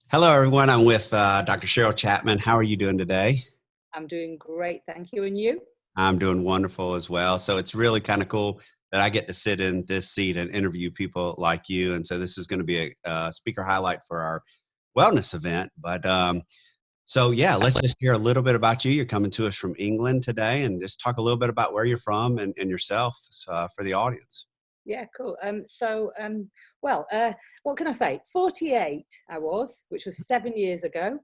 Hello, everyone. I'm with Dr. Cheryl Chapman. How are you doing today? I'm doing great, thank you. And you? I'm doing wonderful as well. So it's really kind of cool that I get to sit in this seat and interview people like you. And so this is going to be a speaker highlight for our wellness event. So yeah, let's just hear a little bit about you. You're coming to us from England today, and just talk a little bit about where you're from and yourself for the audience. Yeah, cool. Well, what can I say? 48 I was, which was 7 years ago.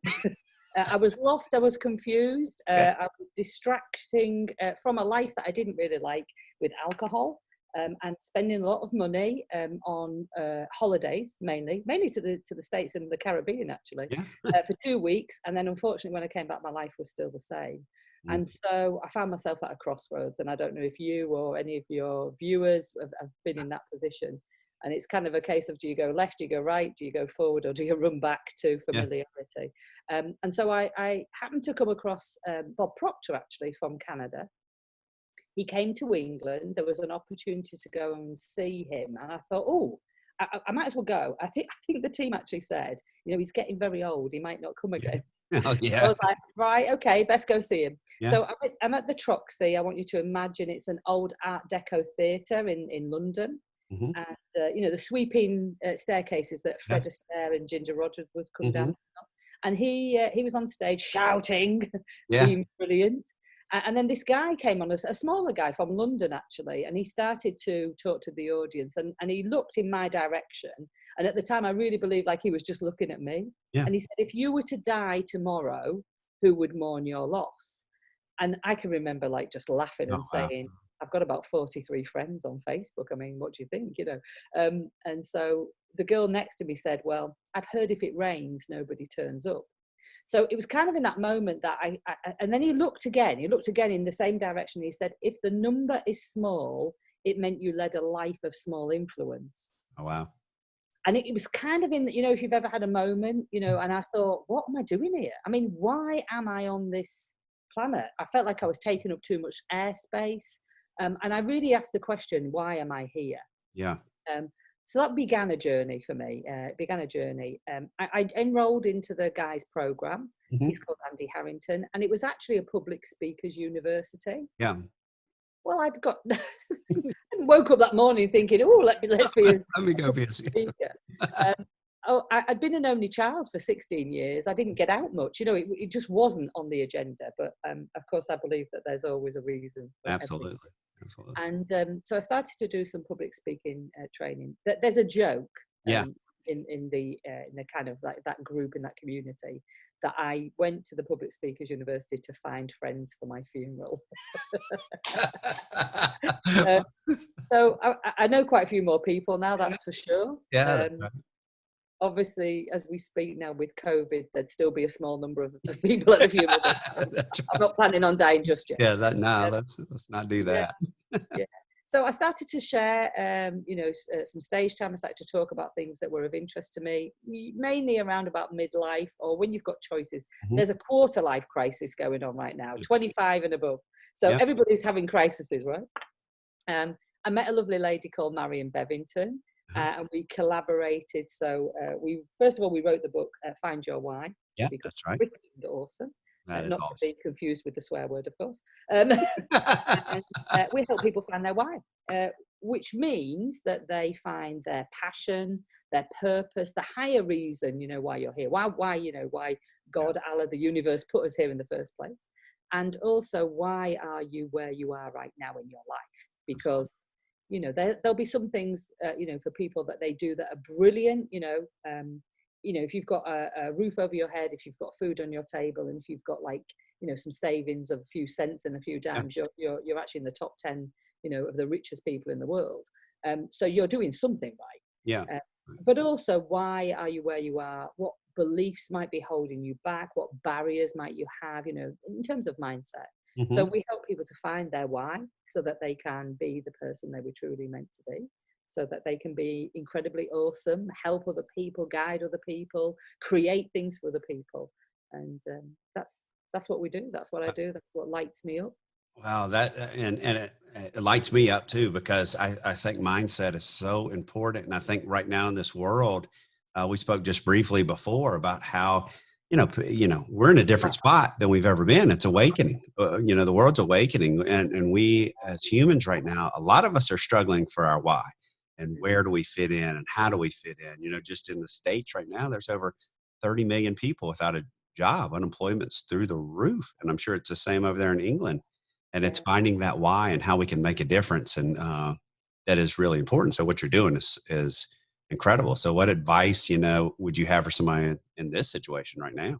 I was lost, I was confused, Yeah. I was distracting from a life that I didn't really like with alcohol, and spending a lot of money on holidays, mainly to the States and the Caribbean, actually, Yeah. for 2 weeks. And then unfortunately, when I came back, my life was still the same. Mm. And so I found myself at a crossroads, and I don't know if you or any of your viewers have been in that position. And it's kind of a case of, do you go left, do you go right, do you go forward, or do you run back to Yeah. familiarity? And so I happened to come across Bob Proctor, actually, from Canada. He came to England. There was an opportunity to go and see him, and I thought, oh, I might as well go. I think the team actually said, he's getting very old. He might not come Yeah. again. Oh, I yeah. was like, right, okay, best go see him. Yeah. So I'm at the Troxy. I want you to imagine it's an old Art Deco theatre in London. Hmm. And, the sweeping staircases that Yeah. Fred Astaire and Ginger Rogers would come Hmm. down. And he was on stage shouting, Yeah. being brilliant. And then this guy came on, a smaller guy from London, actually, and he started to talk to the audience, and he looked in my direction. And at the time, I really believed like he was just looking at me. Yeah. And he said, if you were to die tomorrow, who would mourn your loss? And I can remember like just laughing Oh, and wow. saying, I've got about 43 friends on Facebook. I mean, what do you think? And so the girl next to me said, well, I've heard if it rains, nobody turns up. So it was kind of in that moment that and then he looked again in the same direction. He said, if the number is small, it meant you led a life of small influence. Oh, wow. And it was kind of if you've ever had a moment, and I thought, what am I doing here? I mean, why am I on this planet? I felt like I was taking up too much airspace. And I really asked the question, why am I here? Yeah. Um, so that began a journey for me. It began a journey. I enrolled into the guy's program. Hmm. He's called Andy Harrington, and it was actually a public speakers university. Yeah. Well, I'd got I woke up that morning thinking, oh, let's be a Let me go be public speaker. Um, I'd been an only child for 16 years. I didn't get out much. It just wasn't on the agenda. But of course, I believe that there's always a reason for everything. Absolutely. Absolutely. And so I started to do some public speaking training. There's a joke Yeah. in the kind of like that group in that community that I went to the Public Speakers University to find friends for my funeral. uh, so I know quite a few more people now, Yeah. that's for sure. Yeah. That's right. Obviously, as we speak now with COVID, there'd still be a small number of people at the funeral. But That's I'm right. not planning on dying just yet. Yeah. No, Um, let's not do yeah. that. Yeah. So I started to share, some stage time. I started to talk about things that were of interest to me, mainly around about midlife or when you've got choices. Mhm. There's a quarter life crisis going on right now, 25 and above. So Yeah. everybody's having crises, right? I met a lovely lady called Marion Bevington, Uh-huh. and we collaborated. So we first of all we wrote the book Find Your Why, which Yeah. becomes That's right. freaking awesome. That is Not to awesome. be confused with the swear word, of course. Um, and we help people find their why, which means that they find their passion, their purpose, the higher reason, why you're here, why Yeah. God, Allah, the universe put us here in the first place, and also why are you where you are right now in your life? Absolutely. Because there'll be some things for people that they do that are brilliant. If you've got a roof over your head, if you've got food on your table, and if you've got like some savings of a few cents and a few Yeah. dimes, you're actually in the top 10 of the richest people in the world. So you're doing something Yeah. right. But also, why are you where you are? What beliefs might be holding you back? What barriers might you have, in terms of mindset? So Hmm. we help people to find their why so that they can be the person they were truly meant to be, so that they can be incredibly awesome, help other people, guide other people, create things for other people. And that's what we do. That's what I do. That's what lights me up. Wow, and it lights me up too because I think mindset is so important, and I think right now in this world, We spoke just briefly before about how, we're in a different spot than we've ever been. It's awakening. The world's awakening, and we as humans right now, a lot of us are struggling for our why, and where do we fit in, and how do we fit in? Just in the States right now, there's over 30 million people without a job. Unemployment's through the roof, and I'm sure it's the same over there in England. And it's Yeah. finding that why and how we can make a difference, and that is really important. So what you're doing is incredible. So what advice, would you have for somebody in this situation right now?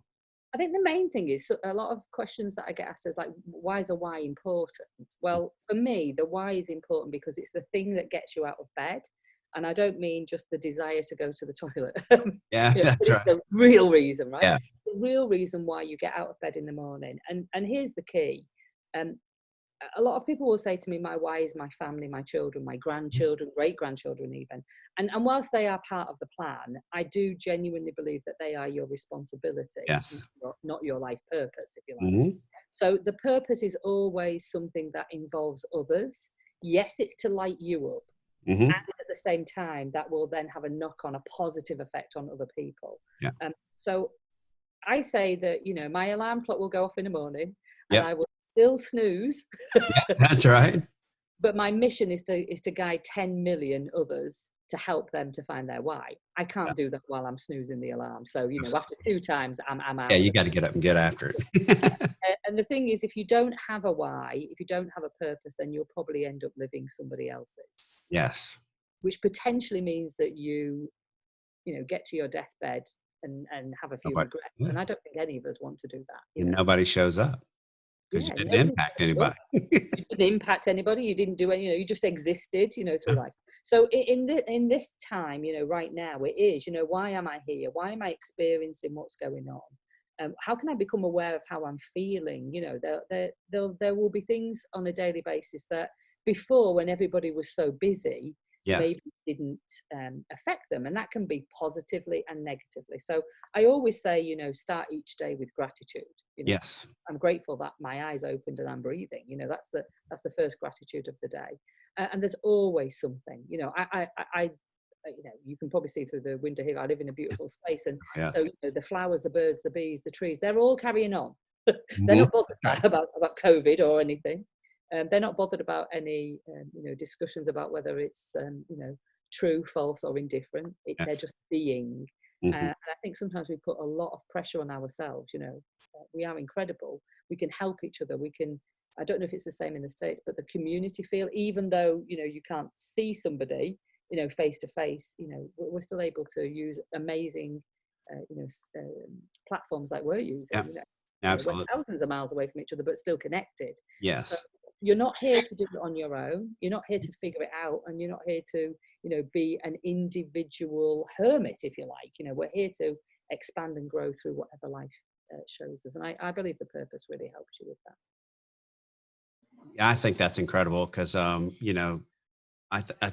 I think the main thing is, so a lot of questions that I get asked is like, why is a why important? Well, for me, the why is important because it's the thing that gets you out of bed. And I don't mean just the desire to go to the toilet. Yeah, But that's it's right. the real reason, right? Yeah. The real reason why you get out of bed in the morning. And here's the key. Um, a lot of people will say to me, my why is my family, my children, my grandchildren, great grandchildren even. And whilst they are part of the plan, I do genuinely believe that they are your responsibility, Yes. not your life purpose, if you like. Hmm. So the purpose is always something that involves others. Yes, it's to light you up. Hmm. And at the same time, that will then have a knock on, a positive effect on other people. Yeah. So I say that, my alarm clock will go off in the morning and Yep. I will still snooze. That's right. But my mission is to guide 10 million others to help them to find their why. I Yeah. can't do that while I'm snoozing the alarm. So, after Absolutely. two times, I'm Yeah. out of You the. got to get up and get after it. And the thing is, if you don't have a why, if you don't have a purpose, then you'll probably end up living somebody else's, Yes. which potentially means that you get to your deathbed and have a few Nobody, regrets. yeah. And I don't think any of us want to do that. And nobody shows up because you Yeah, didn't nobody impact shows up. anybody. You didn't impact anybody. You didn't do any. You just existed. Through life. So in this time, right now, it is. Why am I here? Why am I experiencing what's going on? How can I become aware of how I'm feeling? There will be things on a daily basis that before, when everybody was so busy, Yes. maybe didn't affect them, and that can be positively and negatively. So I always say, start each day with gratitude. Yes. I'm grateful that my eyes opened and I'm breathing. That's the first gratitude of the day. And there's always something. You can probably see through the window here. I live in a beautiful space, and Yeah. so the flowers, the birds, the bees, the trees, they're all carrying on. They're Mhm. not bothered Right. about COVID or anything. They're not bothered about any discussions about whether it's true, false, or indifferent. They're Yes. just being. Hmm. And I think sometimes we put a lot of pressure on ourselves. We are incredible. We can help each other. We can. I don't know if it's the same in the States, but the community feel, even though you can't see somebody, face to face, we're still able to use amazing, platforms like we're using. Yeah. We're Absolutely. thousands of miles away from each other, but still connected. So Yes. you're not here to do it on your own. You're not here to figure it out, and you're not here to, be an individual hermit, if you like. We're here to expand and grow through whatever life shows us. And I believe the purpose really helps you with that. Yeah, I think that's incredible because, I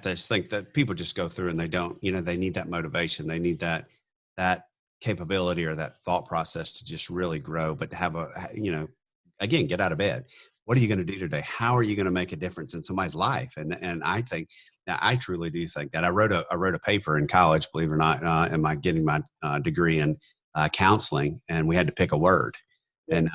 just think that people just go through and they don't, they need that motivation. They need that capability or that thought process to just really grow, but to have again, get out of bed. What are you going to do today? How are you going to make a difference in somebody's life? And I think that I truly do think that I wrote a paper in college, believe it or not, am I getting my degree in counseling, and we had to pick a word, Yeah.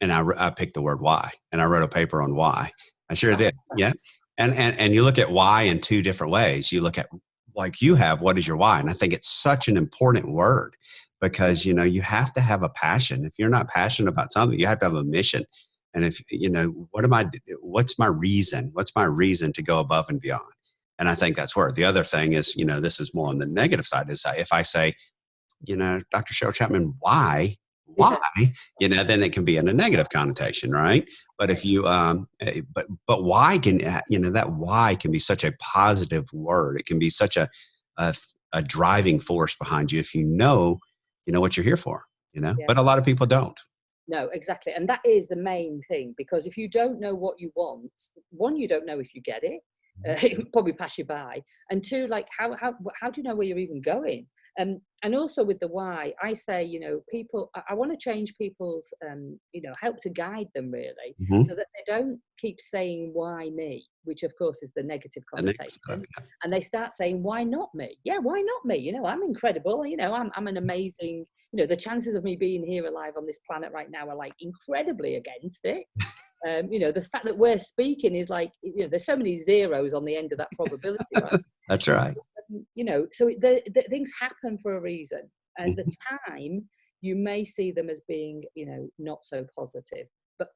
and I picked the word why, and I wrote a paper on why. I sure did. Yeah. And you look at why in two different ways. You look at, like you have, what is your why? And I think it's such an important word because you have to have a passion. If you're not passionate about something, you have to have a mission. And if what's my reason? What's my reason to go above and beyond? And I think that's where the other thing is. This is more on the negative side. Is if I say, Dr. Cheryl Chapman, why? Why? Yeah. Then it can be in a negative connotation, right? But if you, but why can, that why can be such a positive word. It can be such a, a driving force behind you if you know what you're here for, Yeah. but a lot of people don't. No, exactly. And that is the main thing, because if you don't know what you want, one, you don't know if you get it. Mhm. It would probably pass you by. And two, like how do you know where you're even going? And also with the why, I say, people, I want to change people's, help to guide them really, Hmm. so that they don't keep saying, why me, which of course is the negative The next step, connotation. And they start saying, why not me? Yeah, why not me? I'm incredible. I'm an amazing, the chances of me being here alive on this planet right now are like incredibly against it. The fact that we're speaking is like, there's so many zeros on the end of that probability, right? that's So, right. so the things happen for a reason. At the Mhm. time, you may see them as being, not so positive, but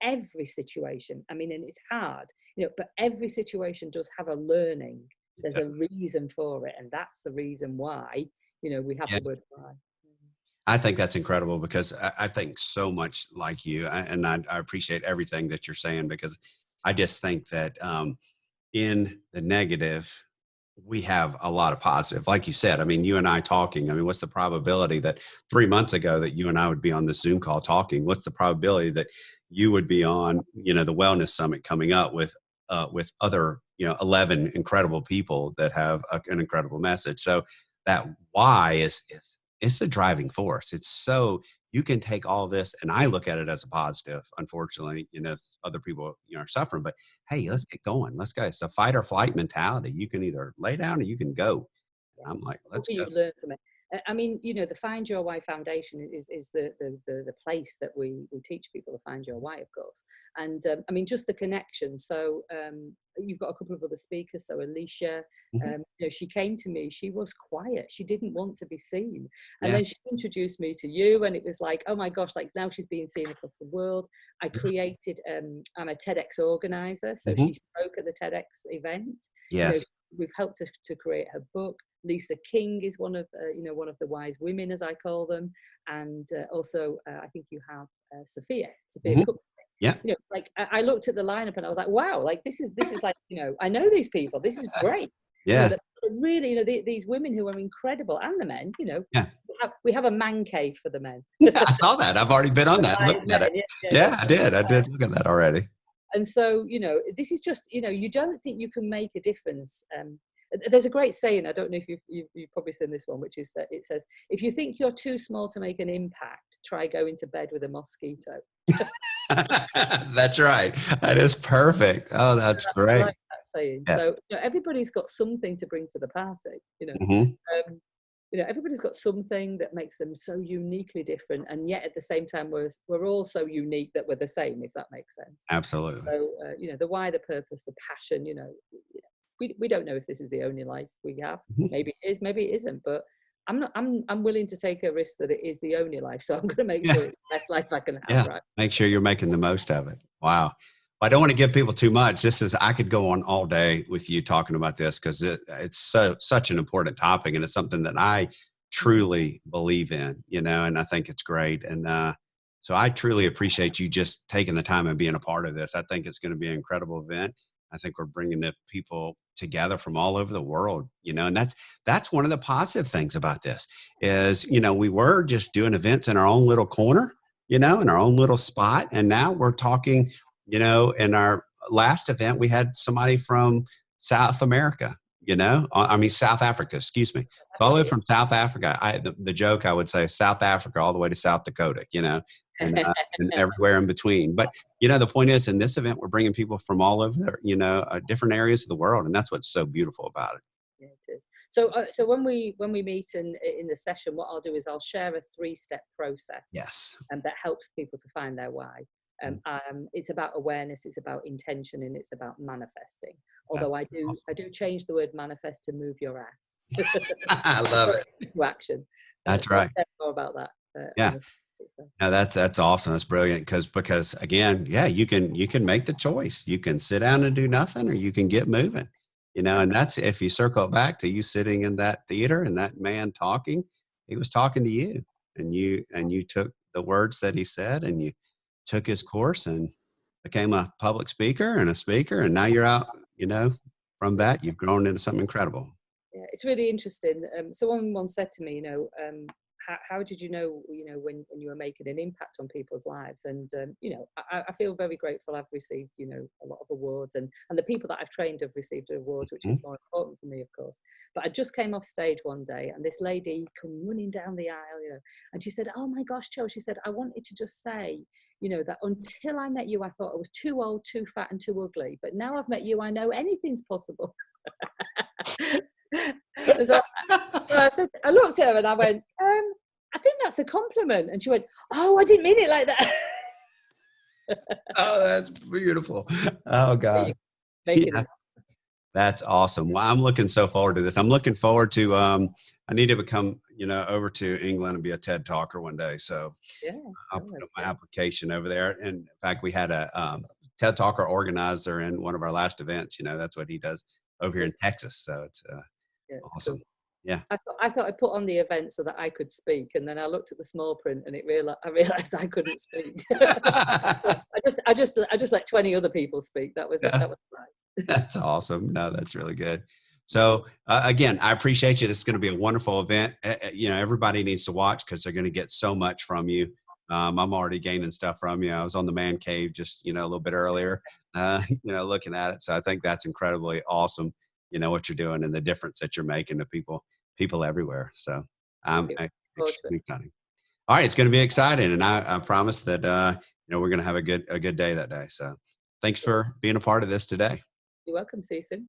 every situation, I mean, and it's hard, but every situation does have a learning. There's a reason for it, and that's the reason why, we have Yeah. the word why. I think that's incredible because I think so much like you, and I appreciate everything that you're saying because I just think that in the negative, we have a lot of positive. Like you said, I mean, you and I talking, I mean, what's the probability that 3 months ago that you and I would be on this Zoom call talking? What's the probability that you would be on, the wellness summit coming up with other, 11 incredible people that have an incredible message? So that why is it's the driving force. It's so you can take all this, and I look at it as a positive. Unfortunately, other people are suffering, but hey, Mhm. let's get going. Let's go. It's a fight or flight mentality. You can either lay down or you can go. Yeah. And I'm like, What let's can you go. learn from it? I mean, the Find Your Why Foundation is the place that we teach people to find your why, of course. And I mean, just the connection. So you've got a couple of other speakers. So Alicia, Mhm. she came to me. She was quiet. She didn't want to be seen. And Yeah. then she introduced me to you, and it was like, oh my gosh! Like now she's being seen across the world. I Yeah. created. I'm a TEDx organizer, so Mhm. she spoke at the TEDx event. You know, Yes. we've helped her to create her book. Lisa King is one of one of the wise women, as I call them, and also I think you have Sophia Mhm. Cook. Yeah. Like I looked at the lineup and I was like, wow, like this is like I know these people. This is great. Yeah. That really these women who are incredible, and the men. Yeah. We have a man cave for the men. I saw that. I've already been on The that. wise Looked men, at it. yeah, yeah, yeah. Yeah, I did. I did look at that already. And so, this is just, you don't think you can make a difference. There's a great saying, I don't know if you've probably seen this one, which is that it says, if you think you're too small to make an impact, try going to bed with a mosquito. That's right. That is perfect. Oh, that's I great. like that saying. Yeah. So, everybody's got something to bring to the party. Mhm. Um, everybody's got something that makes them so uniquely different, and yet at the same time, we're all so unique that we're the same, if that makes sense. Absolutely. So, the why, the purpose, the passion, we don't know if this is the only life we have. Mhm. Maybe it is, maybe it isn't, but I'm willing to take a risk that it is the only life. So I'm going to make Yeah. sure it's the best life I can have, Yeah, right? make sure you're making the most of it. Wow. Well, I don't want to give people too much. I could go on all day with you talking about this because it's such an important topic and it's something that I Mm. truly believe in, and I think it's great. And so I truly appreciate you just taking the time and being a part of this. I think it's going to be an incredible event. I think we're bringing the people together from all over the world, and that's one of the positive things about this is, we were just doing events in our own little corner, in our own little spot. And now we're talking, in our last event, we had somebody from South America, I mean, South Africa, excuse me. All the way Okay, from South Africa. The joke I would say South Africa all the way to South Dakota, and, uh, and yeah. everywhere in between. But, the point is in this event, we're bringing people from all over, different areas of the world. And that's what's so beautiful about it. Yeah, it is. So, so when we meet in the session, what I'll do is I'll share a 3-step process, Yes. and that helps people to find their why. Mm. It's about awareness, it's about intention, and it's about manifesting. That's Although I do awesome. I do change the word manifest to move your ass I love it. to action. That's So I'll right. share more about that on Yeah. the. So, No, that's awesome. That's brilliant. Because again, yeah, you can make the choice. You can sit down and do nothing, or you can get moving. And that's if you circle it back to you sitting in that theater and that man talking, he was talking to you, and you took the words that he said and you took his course and became a public speaker and a speaker, and now you're out. From yeah. that, you've grown into something incredible. Yeah, it's really interesting. Someone once said to me, how did you know, when you were making an impact on people's lives? And I feel very grateful. I've received, a lot of awards, and the people that I've trained have received awards, which is Mhm. more important for me, of course. But I just came off stage one day, and this lady come running down the aisle, and she said, "Oh my gosh, Joe," she said, "I wanted to just say, that until I met you, I thought I was too old, too fat, and too ugly. But now I've met you, I know anything's possible." And so I said, I looked at her and I went, "I think that's a compliment." And she went, "Oh, I didn't mean it like that." Oh, that's beautiful. Oh God. Making Yeah, them. that's awesome. Well, I'm looking so forward to this. I'm looking forward to I need to become, over to England and be a TED talker one day. So Yeah. I'll Oh, put up my okay. application over there. And in fact, we had a TED talker organizer in one of our last events. That's what he does over here Yeah, in Texas. So it's yeah, it's awesome. cool. Yeah. I thought I put on the event so that I could speak, and then I looked at the small print, and I realized I couldn't speak. So I just let 20 other people speak. That was it. Yeah. That was right. That's awesome. No, that's really good. So again, I appreciate you. This is going to be a wonderful event. Everybody needs to watch because they're going to get so much from you. I'm already gaining stuff from you. I was on the man cave just a little bit earlier, looking at it. So I think that's incredibly awesome. What you're doing and the difference that you're making to people everywhere. So Thank I'm you. Forward to it. extremely excited. All right, it's going to be exciting, and I promise that we're going to have a good day that day. So thanks Yeah. for being a part of this today. You're welcome. See you soon.